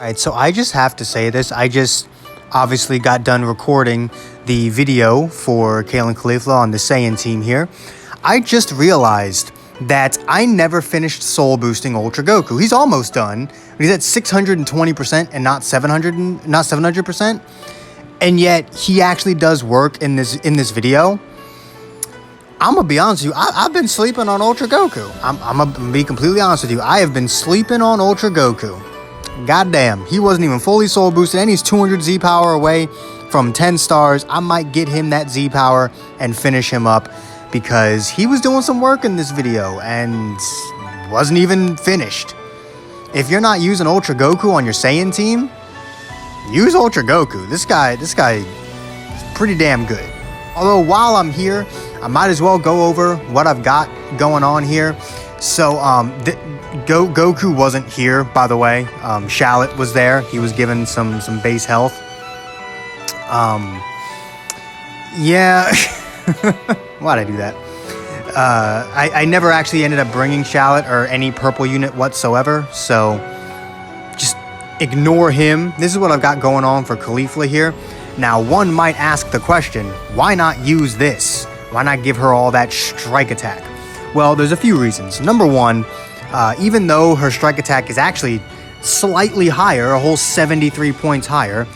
Alright, so I just have to say this. I just obviously got done recording the video for Kalen Caulifla on the Saiyan team here. I just realized that I never finished soul boosting Ultra Goku. He's almost done, but he's at 620% and not 700%. And yet he actually does work in this video. I'm gonna be honest with you, I've been sleeping on Ultra Goku. I'm gonna be completely honest with you. I have been sleeping on Ultra Goku. Goddamn, he wasn't even fully soul boosted, and he's 200 Z power away from 10 stars. I might get him that Z power and finish him up because he was doing some work in this video and wasn't even finished. If you're not using Ultra Goku on your Saiyan team, use Ultra Goku. This guy is pretty damn good. Although while I'm here, I might as well go over what I've got going on here. So Goku wasn't here, by the way. Shallot was there. He was given some base health. Yeah. Why'd I do that? I never actually ended up bringing Shallot or any purple unit whatsoever, so just ignore him. This is what I've got going on for Caulifla here. Now, one might ask the question, why not use this? Why not give her all that strike attack? Well, there's a few reasons. Number one, even though her strike attack is actually slightly higher, a whole 73 points higher,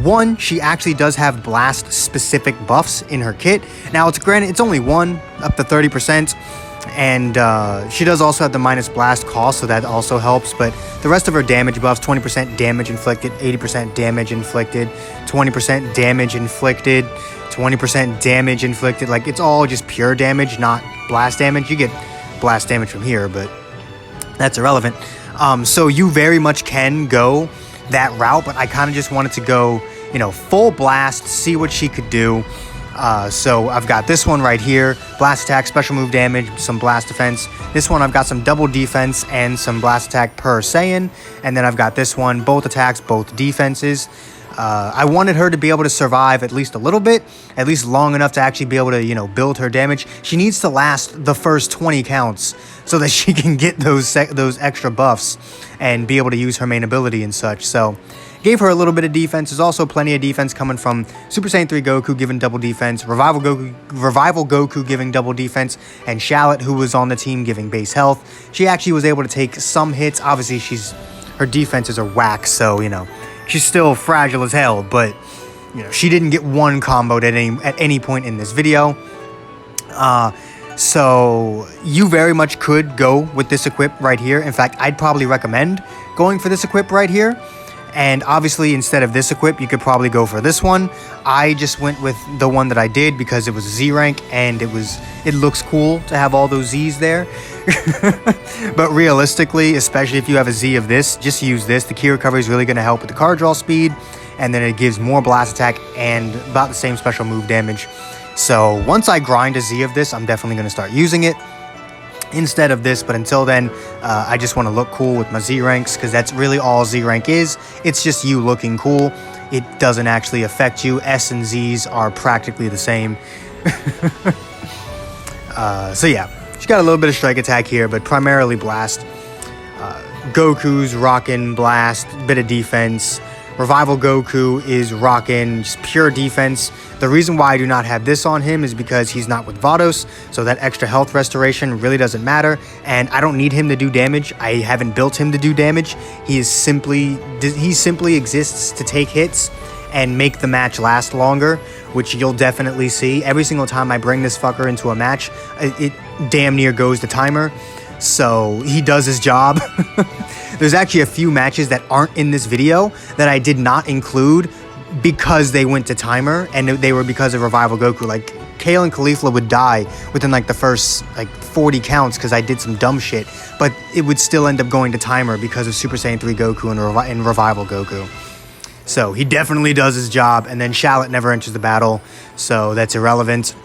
one, she actually does have blast specific buffs in her kit. Now, it's granted, it's only one, up to 30%, and she does also have the minus blast cost, so that also helps, but the rest of her damage buffs, 20% damage inflicted, 80% damage inflicted, 20% damage inflicted, 20% damage inflicted, like it's all just pure damage, not blast damage. You get blast damage from here, but that's irrelevant. So you very much can go that route, but I kind of just wanted to go, full blast, see what she could do. So I've got this one right here, blast attack, special move damage, some blast defense. This one I've got some double defense and some blast attack per Saiyan. And then I've got this one, both attacks, both defenses. I wanted her to be able to survive at least a little bit, at least long enough to actually be able to, build her damage. She needs to last the first 20 counts so that she can get those extra buffs and be able to use her main ability and such. So gave her a little bit of defense. There's also plenty of defense coming from Super Saiyan 3 Goku giving double defense, Revival Goku giving double defense, and Shallot, who was on the team, giving base health. She actually was able to take some hits. Obviously, her defenses are whack, so, she's still fragile as hell, but she didn't get one comboed at any point in this video. So you very much could go with this equip right here. In fact, I'd probably recommend going for this equip right here. And obviously, instead of this equip, you could probably go for this one. I just went with the one that I did because it was a Z rank and it looks cool to have all those Z's there. But realistically, especially if you have a Z of this, just use this. The key recovery is really going to help with the card draw speed, and then it gives more blast attack and about the same special move damage. So once I grind a Z of this, I'm definitely going to start using it instead of this, but until then, I just want to look cool with my Z ranks, because that's really all Z rank is. It's just you looking cool. It doesn't actually affect you. S and Z's are practically the same. So yeah, she got a little bit of strike attack here, but primarily blast. Goku's rockin' blast, bit of defense. Revival Goku is rockin' just pure defense. The reason why I do not have this on him is because he's not with Vados, so that extra health restoration really doesn't matter, and I don't need him to do damage. I haven't built him to do damage. He simply exists to take hits and make the match last longer, which you'll definitely see. Every single time I bring this fucker into a match, it damn near goes to timer, so he does his job. There's actually a few matches that aren't in this video that I did not include because they went to timer, and they were because of Revival Goku. Like, Kalen Caulifla would die within the first 40 counts because I did some dumb shit, but it would still end up going to timer because of Super Saiyan 3 Goku and Revival Goku. So he definitely does his job, and then Shallot never enters the battle, so that's irrelevant.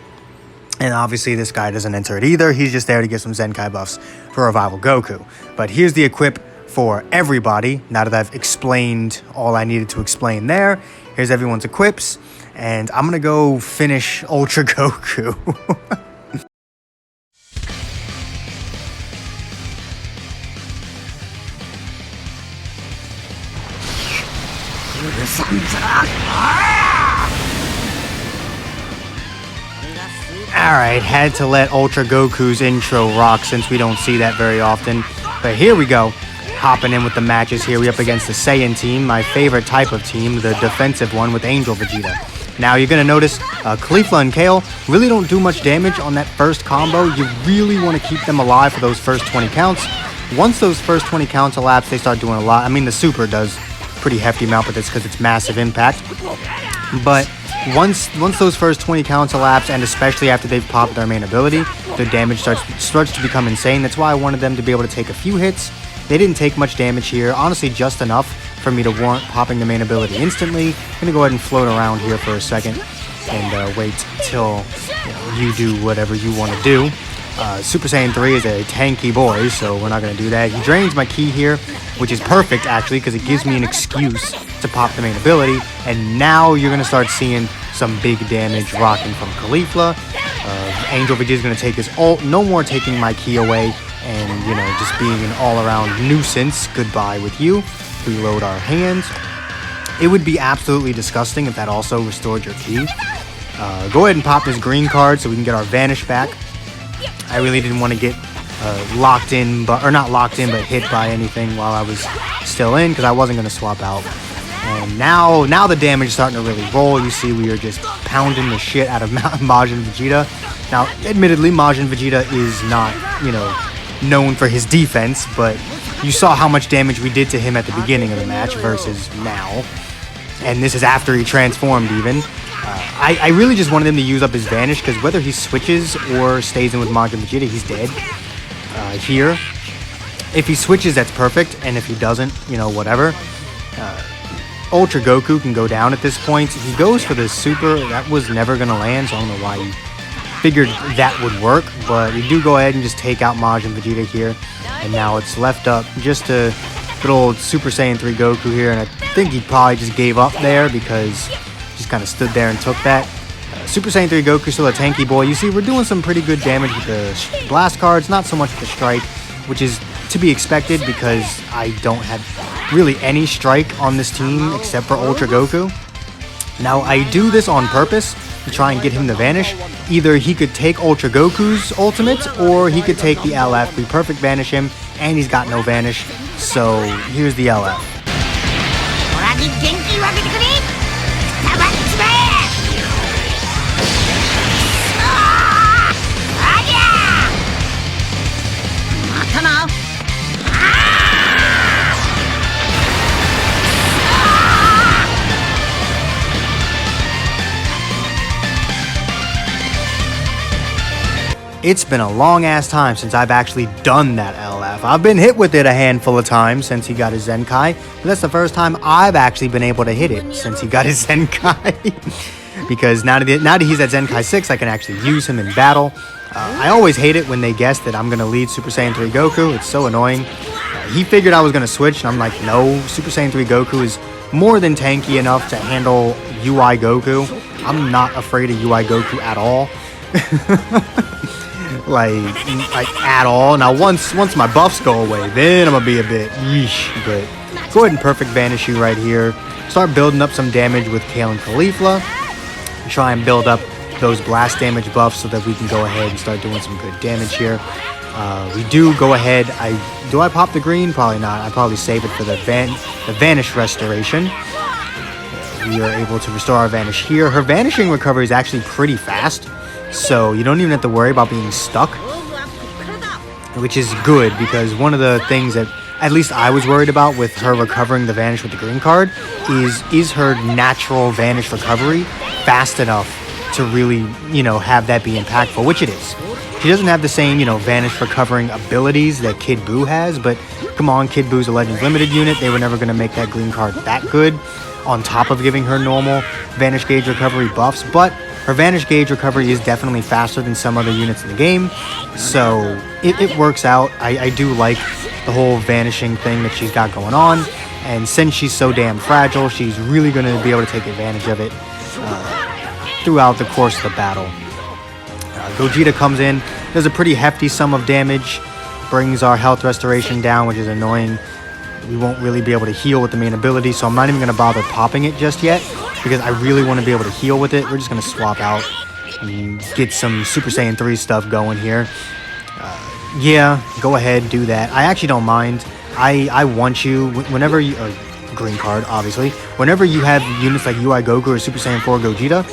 And obviously this guy doesn't enter it either. He's just there to get some Zenkai buffs for Revival Goku. But here's the equip for everybody. Now that I've explained all I needed to explain there, here's everyone's equips, and I'm gonna go finish Ultra Goku. Alright, had to let Ultra Goku's intro rock since we don't see that very often. But here we go. Hopping in with the matches here. We up against the Saiyan team, my favorite type of team, the defensive one with Angel Vegeta. Now you're going to notice Caulifla and Kale really don't do much damage on that first combo. You really want to keep them alive for those first 20 counts. Once those first 20 counts elapse, they start doing a lot. I mean, the Super does pretty hefty amount, but that's because it's massive impact. But once those first 20 counts elapse, and especially after they've popped their main ability, their damage starts to become insane. That's why I wanted them to be able to take a few hits. They didn't take much damage here, honestly just enough for me to warrant popping the main ability instantly. I'm going to go ahead and float around here for a second and wait till you do whatever you want to do. Super Saiyan 3 is a tanky boy, so we're not going to do that. He drains my ki here, which is perfect actually because it gives me an excuse to pop the main ability, and now you're going to start seeing some big damage rocking from Caulifla. Angel Vegeta is going to take his ult, no more taking my ki away, and just being an all-around nuisance. Goodbye with you. Reload our hands. It would be absolutely disgusting if that also restored your ki. Go ahead and pop this green card so we can get our Vanish back. I really didn't want to get locked in, but hit by anything while I was still in because I wasn't going to swap out. And now the damage is starting to really roll. You see we are just pounding the shit out of Majin Vegeta. Now, admittedly, Majin Vegeta is not, known for his defense, but you saw how much damage we did to him at the beginning of the match versus now. And this is after he transformed even. I really just wanted him to use up his Vanish because whether he switches or stays in with Majin Vegeta, he's dead. Here, if he switches, that's perfect, and if he doesn't, whatever. Ultra Goku can go down at this point. He goes for the Super. That was never going to land, so I don't know why he figured that would work, but we do go ahead and just take out Majin Vegeta here, and now it's left up just to good old Super Saiyan 3 Goku here, and I think he probably just gave up there because he just kind of stood there and took that. Super Saiyan 3 Goku still a tanky boy. You see, we're doing some pretty good damage with the blast cards, not so much with the strike, which is to be expected because I don't have really any strike on this team except for Ultra Goku. Now, I do this on purpose to try and get him to vanish. Either he could take Ultra Goku's ultimate, or he could take the LF. We perfect vanish him, and he's got no vanish. So, here's the LF. It's been a long-ass time since I've actually done that LF. I've been hit with it a handful of times since he got his Zenkai, but that's the first time I've actually been able to hit it since he got his Zenkai. Because now that he's at Zenkai 6, I can actually use him in battle. I always hate it when they guess that I'm going to lead Super Saiyan 3 Goku. It's so annoying. He figured I was going to switch, and I'm like, no, Super Saiyan 3 Goku is more than tanky enough to handle UI Goku. I'm not afraid of UI Goku at all. like at all. Now once my buffs go away, then I'm gonna be a bit yeesh, but go ahead and perfect vanish you right here. Start building up some damage with Kale and Caulifla. Try and build up those blast damage buffs so that we can go ahead and start doing some good damage here. We do go ahead. Do I pop the green? Probably not. I probably save it for the vanish restoration. We are able to restore our vanish here. Her vanishing recovery is actually pretty fast, so you don't even have to worry about being stuck, which is good, because one of the things that at least I was worried about with her recovering the vanish with the green card is her natural vanish recovery fast enough to really, have that be impactful, which it is. She doesn't have the same, vanish recovering abilities that Kid Buu has, but come on, Kid Buu's a Legends Limited unit. They were never going to make that green card that good, on top of giving her normal vanish gauge recovery buffs, but her vanish gauge recovery is definitely faster than some other units in the game, so it works out. I do like the whole vanishing thing that she's got going on, and since she's so damn fragile, she's really going to be able to take advantage of it throughout the course of the battle. Gogeta comes in, does a pretty hefty sum of damage, brings our health restoration down, which is annoying. we won't really be able to heal with the main ability, so I'm not even going to bother popping it just yet, because I really want to be able to heal with it. We're just going to swap out and get some Super Saiyan 3 stuff going here. Yeah, go ahead, do that. I actually don't mind. I want you, whenever you... green card, obviously. Whenever you have units like UI Goku or Super Saiyan 4 Gogeta,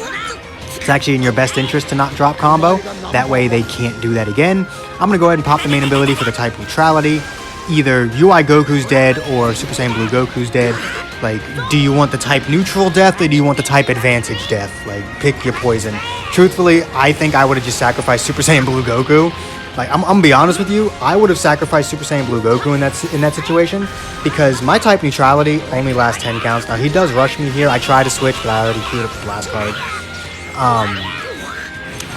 it's actually in your best interest to not drop combo. That way they can't do that again. I'm going to go ahead and pop the main ability for the type neutrality. Either UI Goku's dead or Super Saiyan Blue Goku's dead. Like, do you want the type neutral death or do you want the type advantage death? Like, pick your poison. Truthfully, I think I would have just sacrificed Super Saiyan Blue Goku. Like, I'm gonna be honest with you, I would have sacrificed Super Saiyan Blue Goku in that situation, because my type neutrality only lasts 10 counts. Now, he does rush me here. I tried to switch, but I already queued up the blast card.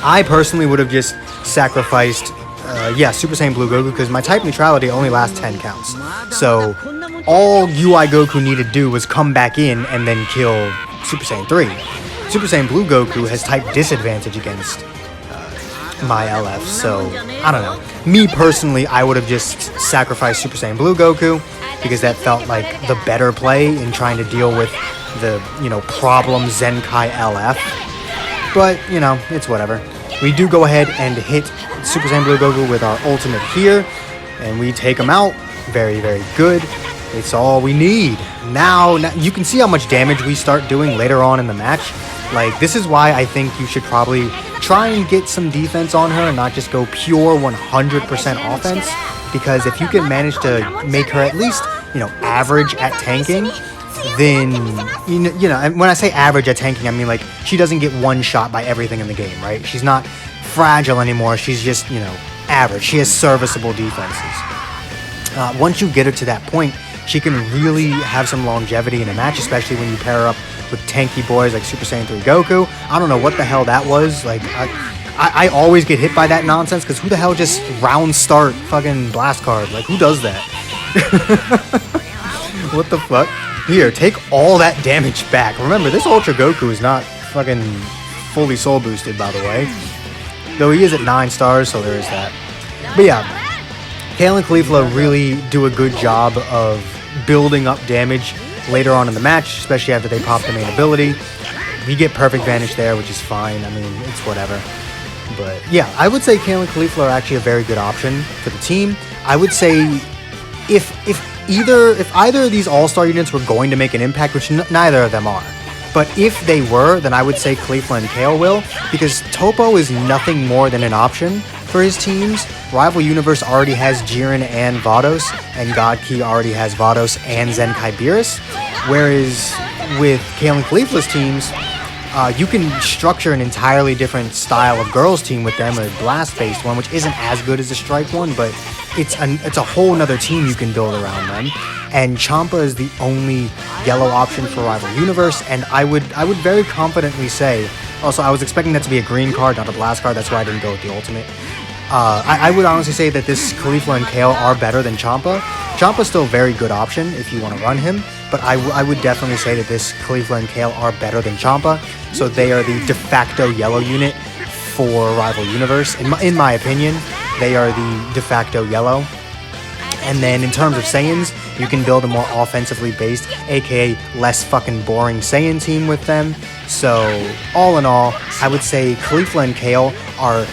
I personally would have just sacrificed, Super Saiyan Blue Goku, because my type neutrality only lasts 10 counts. So, all UI Goku needed to do was come back in and then kill Super Saiyan 3. Super Saiyan Blue Goku has type disadvantage against my LF, so I don't know. Me personally, I would have just sacrificed Super Saiyan Blue Goku, because that felt like the better play in trying to deal with the, problem Zenkai LF. But, it's whatever. We do go ahead and hit Super Saiyan Blue Goku with our ultimate here, and we take him out. Very, very good. It's all we need. Now you can see how much damage we start doing later on in the match. Like, this is why I think you should probably try and get some defense on her and not just go pure 100% offense. Because if you can manage to make her at least, average at tanking, then, and when I say average at tanking, I mean, like, she doesn't get one shot by everything in the game, right? She's not fragile anymore. She's just, average. She has serviceable defenses. Once you get her to that point, she can really have some longevity in a match, especially when you pair her up with tanky boys like Super Saiyan 3 Goku. I don't know what the hell that was. Like, I always get hit by that nonsense, because who the hell just round start fucking blast card? Like, who does that? What the fuck? Here, take all that damage back. Remember, this Ultra Goku is not fucking fully soul boosted, by the way. Though he is at 9 stars, so there is that. But yeah, Kale and Caulifla really do a good job of building up damage later on in the match, especially after they pop the main ability. We get perfect vanish there, which is fine. I mean, it's whatever. But yeah, I would say Kale and Caulifla are actually a very good option for the team. I would say if either of these all-star units were going to make an impact, which neither of them are, but if they were, then I would say Caulifla and Kale will, because Toppo is nothing more than an option for his teams. Rival Universe already has Jiren and Vados, and God Ki already has Vados and Zenkai Beerus, whereas with Kale and Caulifla's teams, you can structure an entirely different style of girls team with them, a blast-based one, which isn't as good as the strike one, but it's a whole nother team you can build around them. And Champa is the only yellow option for Rival Universe, and I would very confidently say, also I was expecting that to be a green card, not a blast card, that's why I didn't go with the ultimate. I would honestly say that this Caulifla and Kale are better than Champa. Champa's still a very good option if you want to run him, but I would definitely say that this Caulifla and Kale are better than Champa, so they are the de facto yellow unit for Rival Universe. In my opinion, they are the de facto yellow. And then in terms of Saiyans, you can build a more offensively based, aka less fucking boring Saiyan team with them. So all in all, I would say Caulifla and Kale are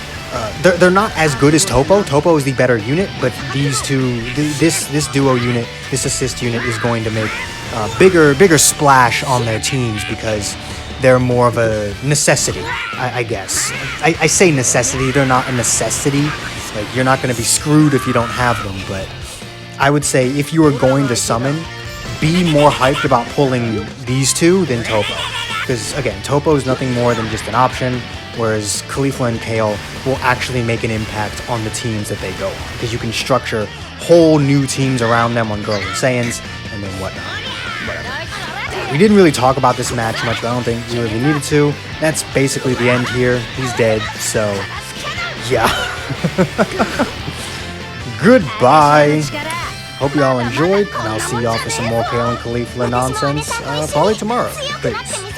they're not as good as Toppo. Toppo is the better unit, but these two, this duo unit, this assist unit is going to make bigger splash on their teams because they're more of a necessity, I guess. I say necessity, they're not a necessity. Like, you're not going to be screwed if you don't have them, but I would say if you were going to summon, be more hyped about pulling these two than Toppo. Because, again, Toppo is nothing more than just an option, whereas Caulifla and Kale will actually make an impact on the teams that they go on. Because you can structure whole new teams around them on Girls and Saiyans, and then whatnot. Whatever. We didn't really talk about this match much, but I don't think we really needed to. That's basically the end here. He's dead, so yeah. Goodbye. Hope y'all enjoyed, and I'll see y'all for some more Kale and Caulifla nonsense probably tomorrow. Peace.